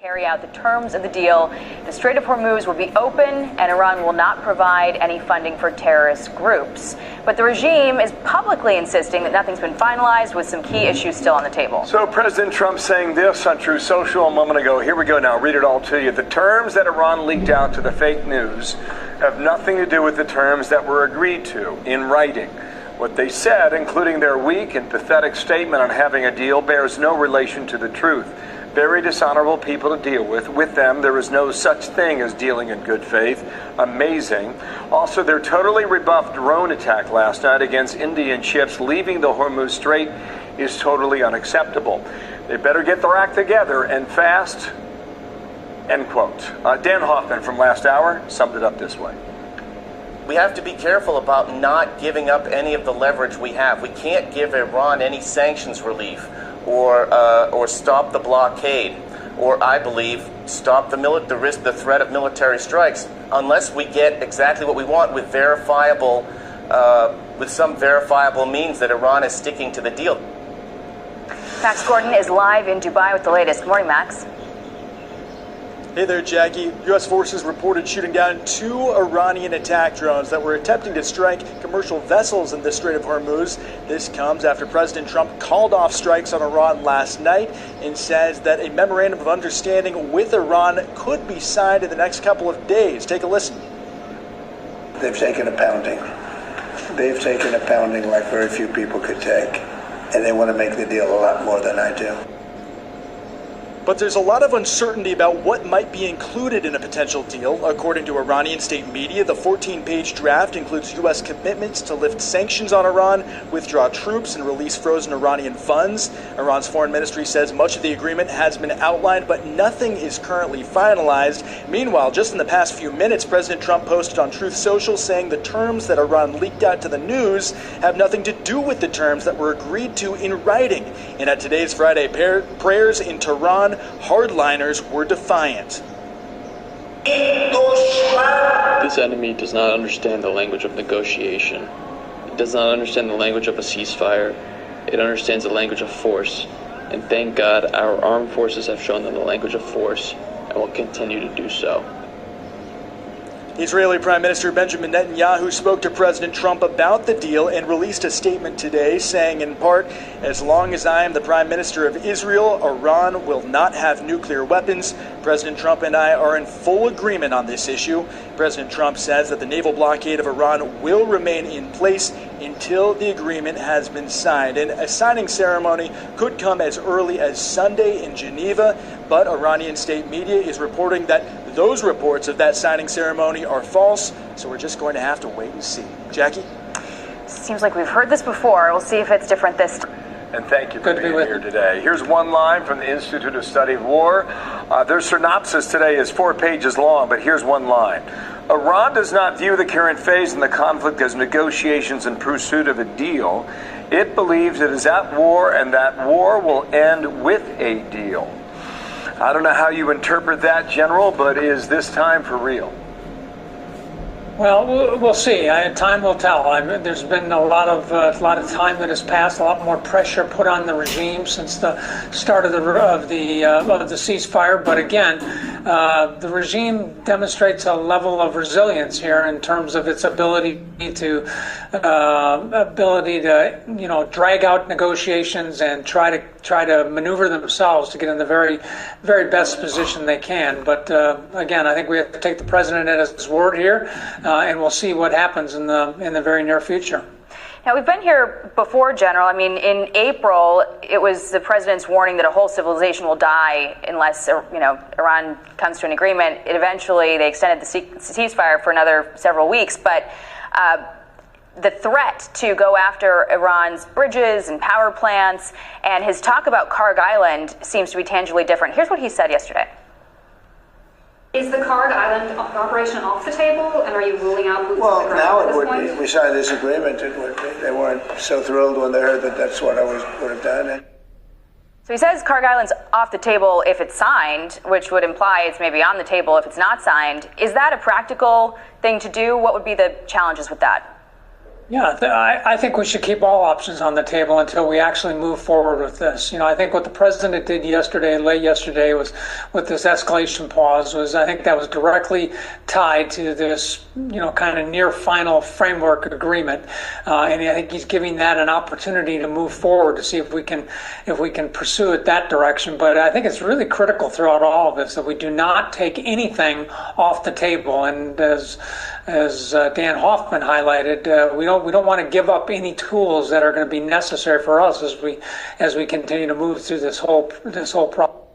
Carry out the terms of the deal. The Strait of Hormuz will be open and Iran will not provide any funding for terrorist groups. But the regime is publicly insisting that nothing's been finalized, with some key issues still on the table. So President Trump saying this on Truth Social a moment ago. Here we go now. Read it all to you. The terms that Iran leaked out to the fake news have nothing to do with the terms that were agreed to in writing. What they said, including their weak and pathetic statement on having a deal, bears no relation to the truth. Very dishonorable people to deal with. With them, there is no such thing as dealing in good faith. Amazing. Also, their totally rebuffed drone attack last night against Indian ships leaving the Hormuz Strait is totally unacceptable. They better get their act together and fast. End quote. Dan Hoffman from last hour summed it up this way. We have to be careful about not giving up any of the leverage we have. We can't give Iran any sanctions relief or stop the blockade, or I believe stop the threat of military strikes, unless we get exactly what we want with some verifiable means that Iran is sticking to the deal. Max Gordon is live in Dubai with the latest. Good morning, Max. Hey there, Jackie. U.S. forces reported shooting down 2 Iranian attack drones that were attempting to strike commercial vessels in the Strait of Hormuz. This comes after President Trump called off strikes on Iran last night and says that a memorandum of understanding with Iran could be signed in the next couple of days. Take a listen. They've taken a pounding. They've taken a pounding like very few people could take. And they want to make the deal a lot more than I do. But there's a lot of uncertainty about what might be included in a potential deal. According to Iranian state media, the 14-page draft includes U.S. commitments to lift sanctions on Iran, withdraw troops, and release frozen Iranian funds. Iran's foreign ministry says much of the agreement has been outlined, but nothing is currently finalized. Meanwhile, just in the past few minutes, President Trump posted on Truth Social saying the terms that Iran leaked out to the news have nothing to do with the terms that were agreed to in writing. And at today's Friday prayers in Tehran, hardliners were defiant. This enemy does not understand the language of negotiation. It does not understand the language of a ceasefire. It understands the language of force. And thank God our armed forces have shown them the language of force and will continue to do so. Israeli Prime Minister Benjamin Netanyahu spoke to President Trump about the deal and released a statement today saying, in part, "As long as I am the Prime Minister of Israel, Iran will not have nuclear weapons. President Trump and I are in full agreement on this issue." President Trump says that the naval blockade of Iran will remain in place until the agreement has been signed. And a signing ceremony could come as early as Sunday in Geneva, but Iranian state media is reporting that those reports of that signing ceremony are false, so we're just going to have to wait and see. Jackie? Seems like we've heard this before. We'll see if it's different this time. And thank you for being here today. Here's one line from the Institute of Study of War. Their synopsis today is 4 pages long, but here's one line. Iran does not view the current phase in the conflict as negotiations in pursuit of a deal. It believes it is at war, and that war will end with a deal. I don't know how you interpret that, General, but is this time for real? Well, we'll see. Time will tell. There's been a lot of time that has passed, a lot more pressure put on the regime since the start of the ceasefire. But again, the regime demonstrates a level of resilience here in terms of its ability to drag out negotiations and try to maneuver themselves to get in the very, very best position they can. But again, I think we have to take the president at his word here. And we'll see what happens in the very near future. Now, we've been here before, General. I mean, in April, it was the president's warning that a whole civilization will die unless, Iran comes to an agreement. They extended the ceasefire for another several weeks. But the threat to go after Iran's bridges and power plants and his talk about Karg Island seems to be tangibly different. Here's what he said yesterday. Is the Karg Island operation off the table, and are you ruling out boots on the ground now at it this would point? be. We signed this agreement. It would be. They weren't so thrilled when they heard that that's what I would have done. So he says Karg Island's off the table if it's signed, which would imply it's maybe on the table if it's not signed. Is that a practical thing to do? What would be the challenges with that? Yeah, I think we should keep all options on the table until we actually move forward with this. I think what the president did yesterday, late yesterday, was with this escalation pause, I think that was directly tied to this, kind of near final framework agreement. And I think he's giving that an opportunity to move forward to see if we can pursue it that direction. But I think it's really critical throughout all of this that we do not take anything off the table. And as Dan Hoffman highlighted, we don't want to give up any tools that are going to be necessary for us as we continue to move through this whole problem.